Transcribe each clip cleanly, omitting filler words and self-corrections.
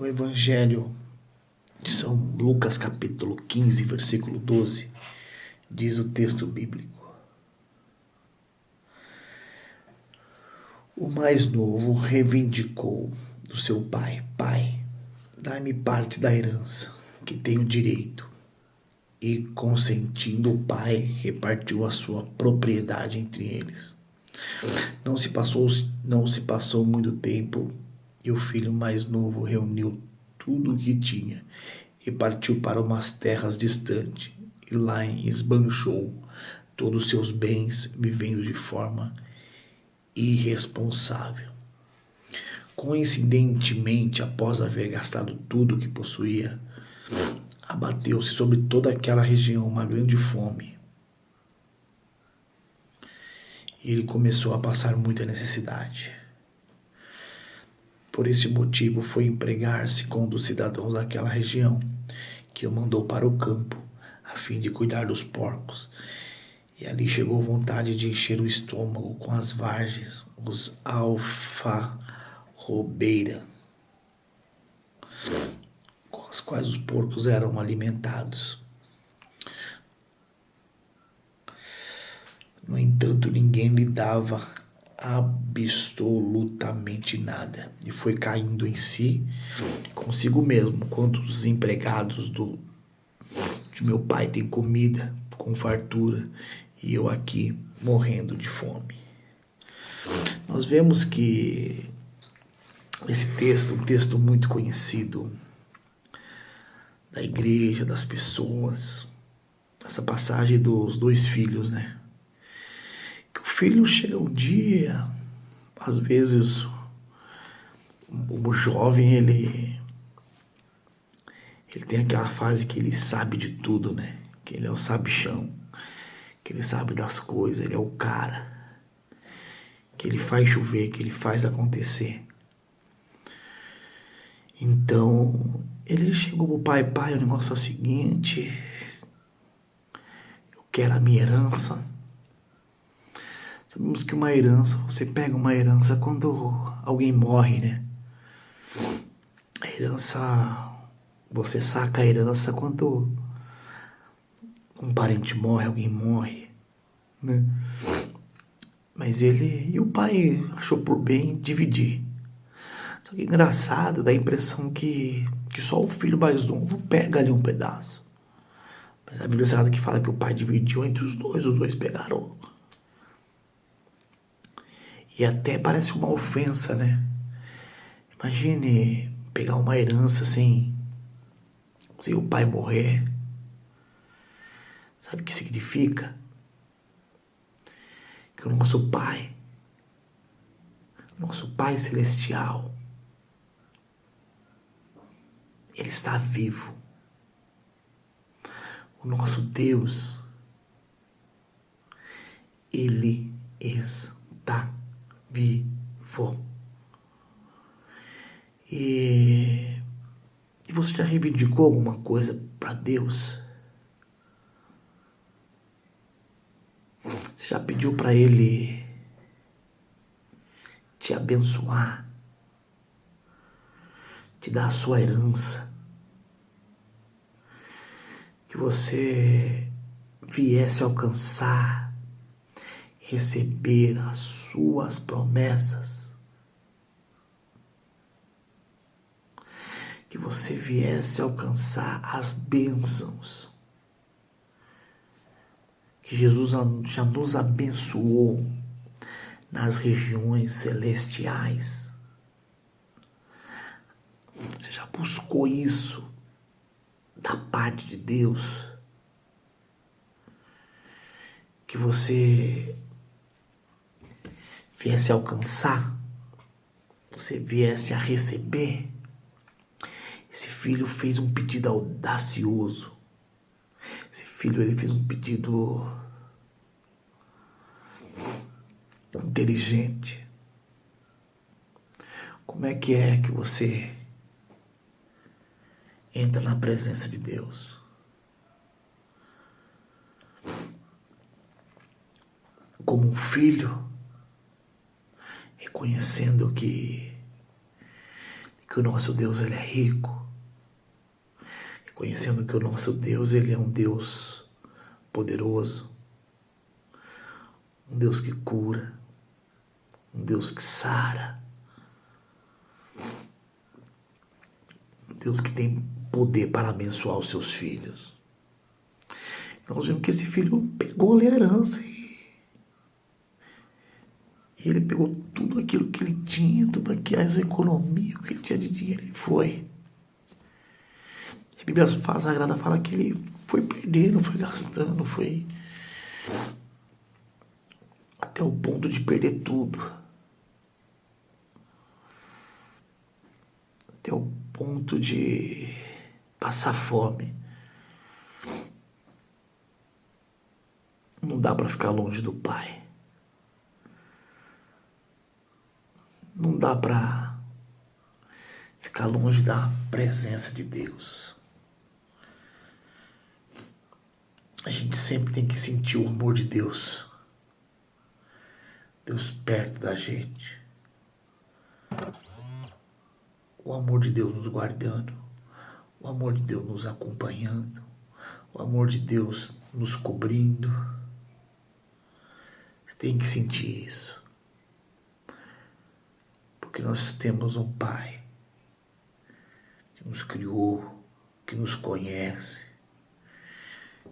No Evangelho de São Lucas, capítulo 15, versículo 12, diz o texto bíblico: o mais novo reivindicou do seu pai: Pai, dá-me parte da herança, que tenho direito. E, consentindo, o pai repartiu a sua propriedade entre eles. Não se passou muito tempo e o filho mais novo reuniu tudo o que tinha e partiu para umas terras distantes, e lá esbanjou todos os seus bens, vivendo de forma irresponsável. Coincidentemente, após haver gastado tudo o que possuía, abateu-se sobre toda aquela região uma grande fome. E ele começou a passar muita necessidade. Por esse motivo, foi empregar-se com um dos cidadãos daquela região, que o mandou para o campo, a fim de cuidar dos porcos. E ali chegou vontade de encher o estômago com as vargens, os alfarrobeira, com as quais os porcos eram alimentados. No entanto, ninguém lhe dava absolutamente nada, e foi caindo em si, consigo mesmo: quantos empregados de meu pai têm comida com fartura, e eu aqui morrendo de fome. Nós vemos que esse texto, um texto muito conhecido da igreja, das pessoas, essa passagem dos dois filhos, né? Que o filho chega um dia, às vezes, o jovem, ele tem aquela fase que ele sabe de tudo, né? Que ele é o sabichão, que ele sabe das coisas, ele é o cara, que ele faz chover, que ele faz acontecer. Então, ele chegou pro pai: pai, o negócio é o seguinte, eu quero a minha herança. Sabemos que uma herança, você pega uma herança quando alguém morre, né? A herança, você saca a herança quando um parente morre, alguém morre, né? Mas e o pai achou por bem dividir. Só que é engraçado, dá a impressão que só o filho mais novo pega ali um pedaço. Mas a Bíblia Sagrada que fala que o pai dividiu entre os dois pegaram. E até parece uma ofensa, né? Imagine pegar uma herança sem o pai morrer. Sabe o que significa? Que o nosso pai celestial, ele está vivo. O nosso Deus, ele está vivo. E você já reivindicou alguma coisa para Deus? Você já pediu para Ele te abençoar, te dar a sua herança, que você viesse alcançar, receber as suas promessas, que você viesse alcançar as bênçãos que Jesus já nos abençoou nas regiões celestiais. Você já buscou isso da parte de Deus? Que você viesse a alcançar, você viesse a receber? Esse filho fez um pedido audacioso. Esse filho, ele fez um pedido inteligente. Como é que você entra na presença de Deus? Como um filho, reconhecendo que que o nosso Deus ele é rico, reconhecendo que o nosso Deus ele é um Deus poderoso, um Deus que cura, um Deus que sara, um Deus que tem poder para abençoar os seus filhos. Nós vimos que esse filho pegou a herança e ele pegou tudo aquilo que ele tinha, tudo aquilo, as economias, o que ele tinha de dinheiro, ele foi. A Bíblia Sagrada fala que ele foi perdendo, foi gastando, foi até o ponto de perder tudo. Até o ponto de passar fome. Não dá para ficar longe do Pai. Não dá para ficar longe da presença de Deus. A gente sempre tem que sentir o amor de Deus. Deus perto da gente. O amor de Deus nos guardando. O amor de Deus nos acompanhando. O amor de Deus nos cobrindo. Tem que sentir isso. Porque nós temos um Pai que nos criou, que nos conhece,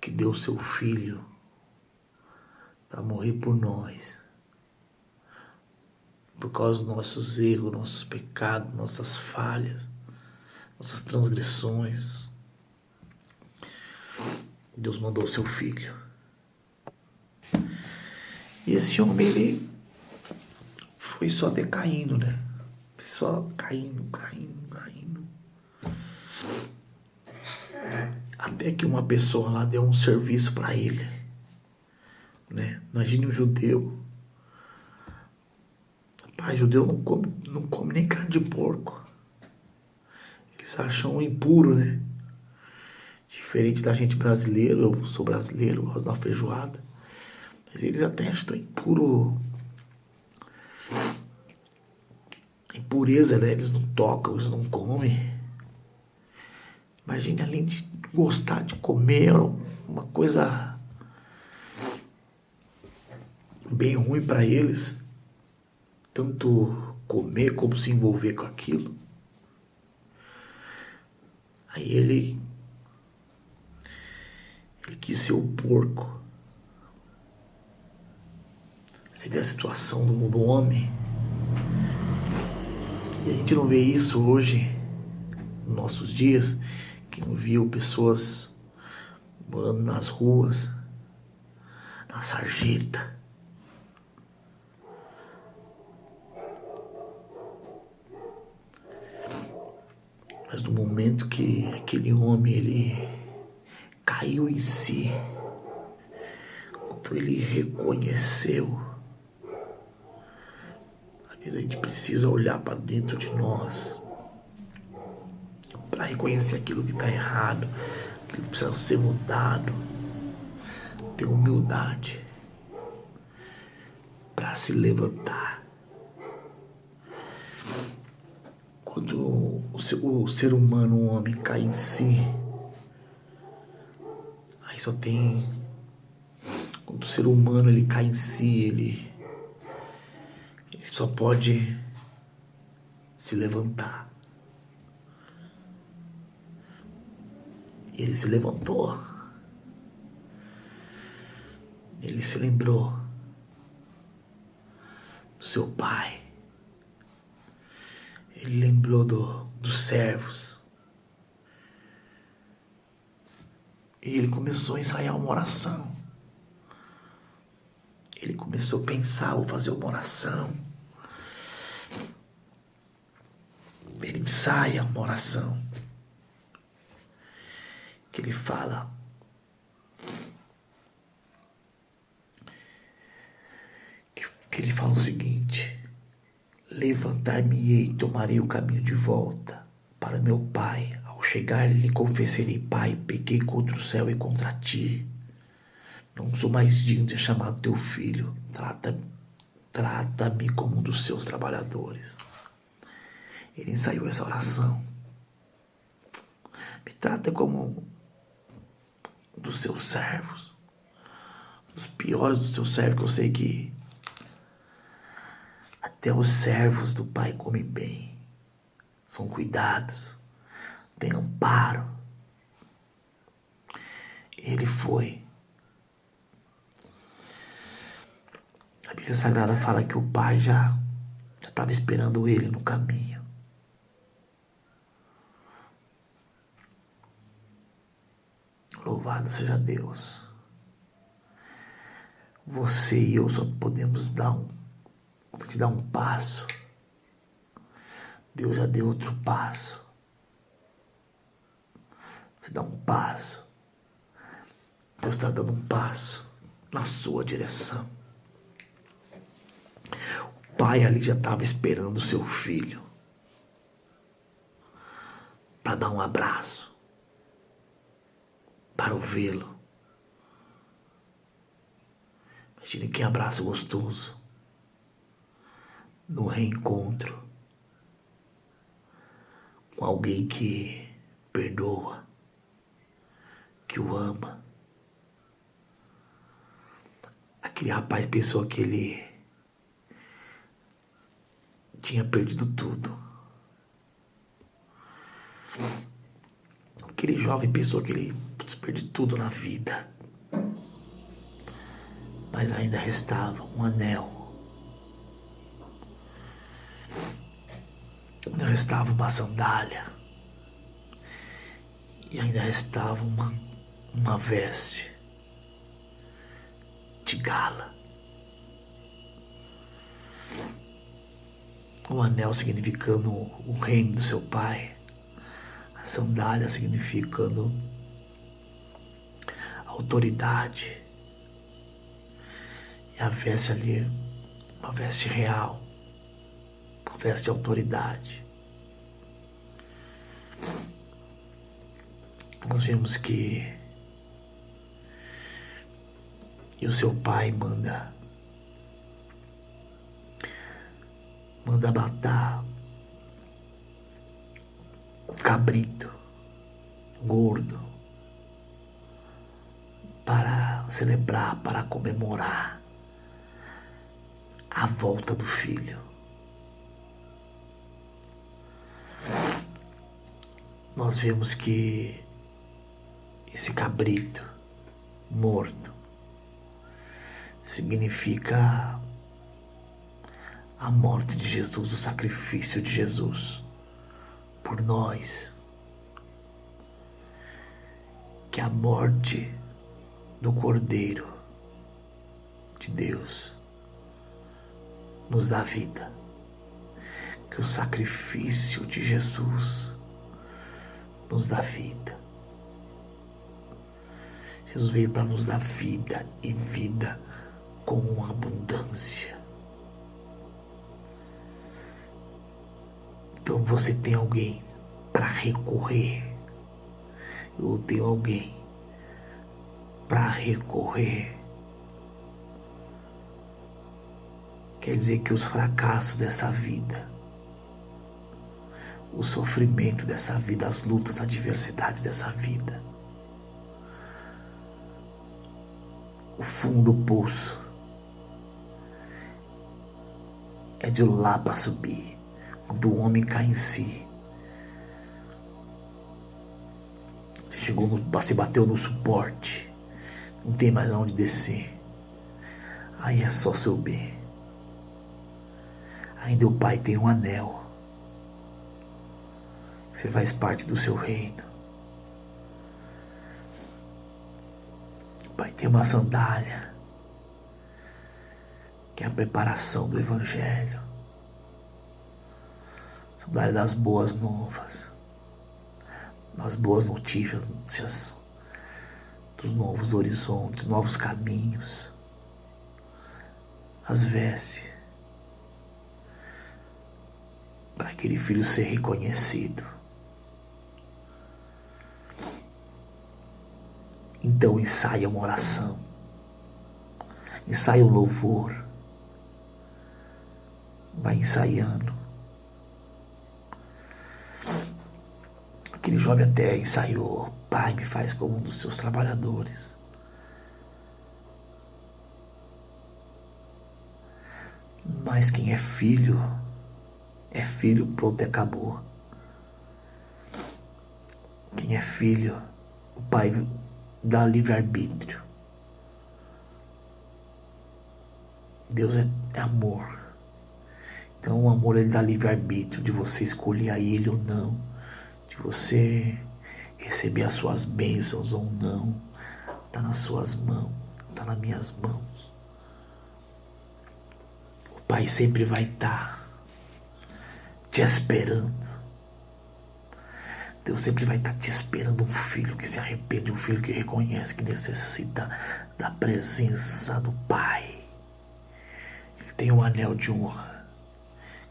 que deu seu Filho para morrer por nós, por causa dos nossos erros, nossos pecados, nossas falhas, nossas transgressões. Deus mandou seu Filho. E esse homem, ele foi só decaindo, né? Foi só caindo. Até que uma pessoa lá deu um serviço para ele, né? Imagine um judeu. Rapaz, judeu não come nem carne de porco. Eles acham impuro, né? Diferente da gente brasileira, eu sou brasileiro, gosto da feijoada. Mas eles até acham impuro. Impureza, né? Eles não tocam, eles não comem. Imagine, além de gostar de comer, uma coisa bem ruim para eles, tanto comer como se envolver com aquilo. Aí ele quis ser o porco. Você vê a situação do homem. E a gente não vê isso hoje, nos nossos dias, que não viu pessoas morando nas ruas, na sarjeta. Mas no momento que aquele homem, ele caiu em si, quando ele reconheceu, às vezes a gente precisa olhar para dentro de nós, para reconhecer aquilo que está errado, aquilo que precisa ser mudado, ter humildade para se levantar. Quando o ser humano, o homem, cai em si, aí só tem... Quando o ser humano ele cai em si, ele só pode se levantar. E ele se levantou. Ele se lembrou do seu pai. Ele lembrou dos servos. E ele começou a ensaiar uma oração. Ele começou a pensar, vou fazer uma oração. Ele ensaia uma oração. Que ele fala... Que ele fala o seguinte: levantar-me-ei e tomarei o caminho de volta para meu pai. Ao chegar lhe confessarei: Pai, pequei contra o céu e contra ti. Não sou mais digno de ser chamado teu filho. Trata-me como um dos seus trabalhadores. ele ensaiou essa oração. Me trata como um dos seus servos, dos piores dos seus servos, que eu sei que até os servos do Pai comem bem, são cuidados, têm amparo. Ele foi. A Bíblia Sagrada fala que o Pai já estava esperando ele no caminho. Louvado seja Deus. Você e eu só podemos te dar um passo. Deus já deu outro passo. Você dá um passo. Deus está dando um passo na sua direção. O pai ali já estava esperando o seu filho para dar um abraço, para ouvi-lo. Imagine que abraço gostoso no reencontro com alguém que perdoa, que o ama. Aquele rapaz pensou que ele tinha perdido tudo. Aquele jovem pensou que ele perdeu tudo na vida. Mas ainda restava um anel. Ainda restava uma sandália. E ainda restava uma veste de gala. O anel significando o reino do seu pai. A sandália significando autoridade. E a veste ali, uma veste real. Uma veste de autoridade. Nós vemos que o seu pai manda matar um cabrito gordo para celebrar, para comemorar a volta do filho. Nós vemos que esse cabrito morto significa a morte de Jesus, o sacrifício de Jesus por nós. Que a morte do Cordeiro de Deus nos dá vida. Que o sacrifício de Jesus nos dá vida. Jesus veio para nos dar vida e vida com abundância. Então você tem alguém para recorrer. Eu tenho alguém para recorrer. Quer dizer que os fracassos dessa vida, o sofrimento dessa vida, as lutas, as adversidades dessa vida, o fundo do poço é de lá para subir. Quando o homem cai em si, se bateu no suporte, não tem mais onde descer, aí é só subir. Ainda o Pai tem um anel. Você faz parte do seu reino. O Pai tem uma sandália, que é a preparação do Evangelho. Sandália das boas novas, das boas notícias, dos novos horizontes, novos caminhos. As vestes para aquele filho ser reconhecido. Então ensaia uma oração, ensaia um louvor, vai ensaiando. Aquele jovem até ensaiou: Pai, me faz como um dos seus trabalhadores. Mas quem é filho, pronto, acabou. Quem é filho, o pai dá livre-arbítrio. Deus é amor. Então o amor, ele dá livre-arbítrio de você escolher a ele ou não, de você receber as suas bênçãos ou não. Está nas suas mãos, está nas minhas mãos. O Pai sempre vai estar te esperando. Deus sempre vai estar te esperando, um filho que se arrepende, um filho que reconhece que necessita da presença do Pai. Ele tem um anel de honra.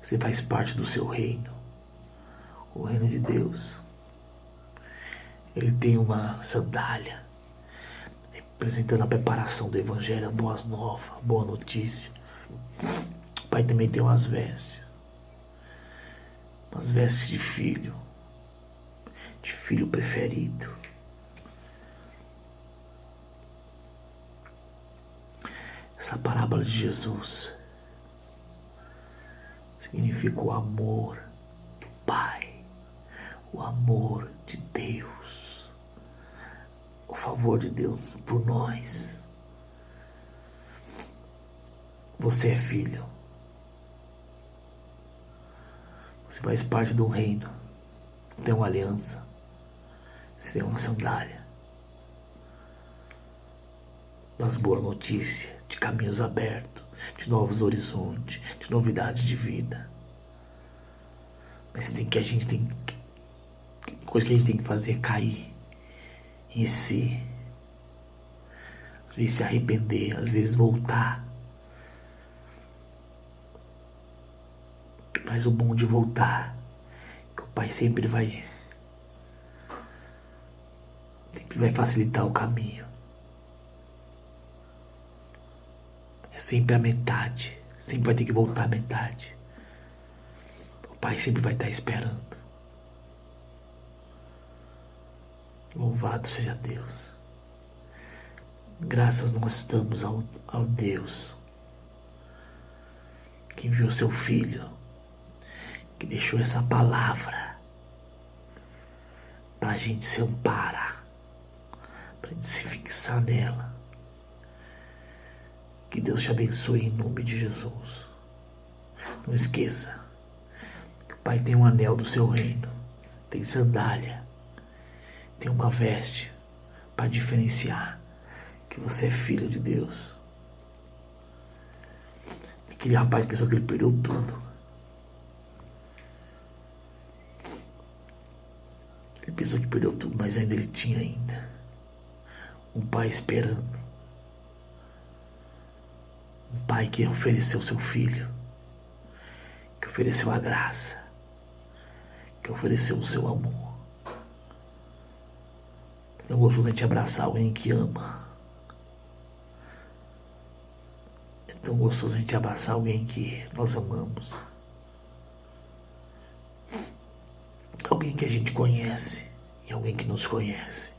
Você faz parte do seu reino, o reino de Deus. Ele tem uma sandália representando a preparação do Evangelho, boas novas, boa notícia. O Pai também tem umas vestes de filho preferido. Essa parábola de Jesus significa o amor do Pai, o amor de Deus, o favor de Deus por nós. Você é filho. Você faz parte de um reino. Você tem uma aliança. Você tem uma sandália. Das boas notícias, de caminhos abertos, de novos horizontes, de novidade de vida. Mas coisa que a gente tem que fazer é cair em si. Às vezes se arrepender, às vezes voltar. Mas o bom de voltar, que o Pai sempre vai facilitar o caminho. É sempre a metade, sempre vai ter que voltar a metade. O Pai sempre vai estar esperando. Louvado seja Deus. Graças nós damos ao Deus que enviou seu Filho, que deixou essa palavra para a gente se amparar, para a gente se fixar nela. Que Deus te abençoe em nome de Jesus. Não esqueça que o Pai tem um anel do seu reino, tem sandália, tem uma veste para diferenciar que você é filho de Deus. Aquele rapaz pensou que ele perdeu tudo. Ele pensou que perdeu tudo, mas ainda ele tinha um pai esperando. Um pai que ofereceu seu filho, que ofereceu a graça, que ofereceu o seu amor. Não gostoso de a gente abraçar alguém que ama. É tão gostoso a gente abraçar alguém que nós amamos. Alguém que a gente conhece e alguém que nos conhece.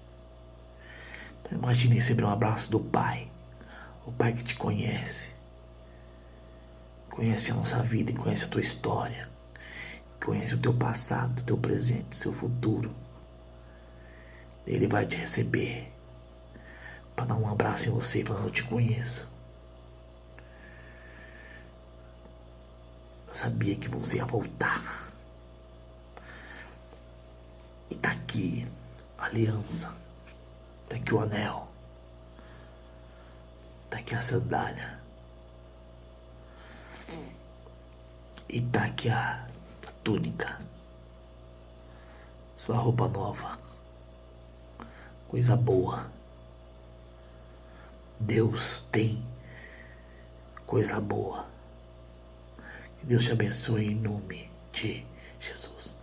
Então, imagine receber um abraço do Pai. O Pai que te conhece. Conhece a nossa vida e conhece a tua história. Conhece o teu passado, o teu presente, o seu futuro. Ele vai te receber para dar um abraço em você, para eu te conheço. Eu sabia que você ia voltar. E tá aqui a aliança. Tá aqui o anel. Tá aqui a sandália. E tá aqui a túnica. Sua roupa nova. Coisa boa. Deus tem coisa boa. Que Deus te abençoe em nome de Jesus.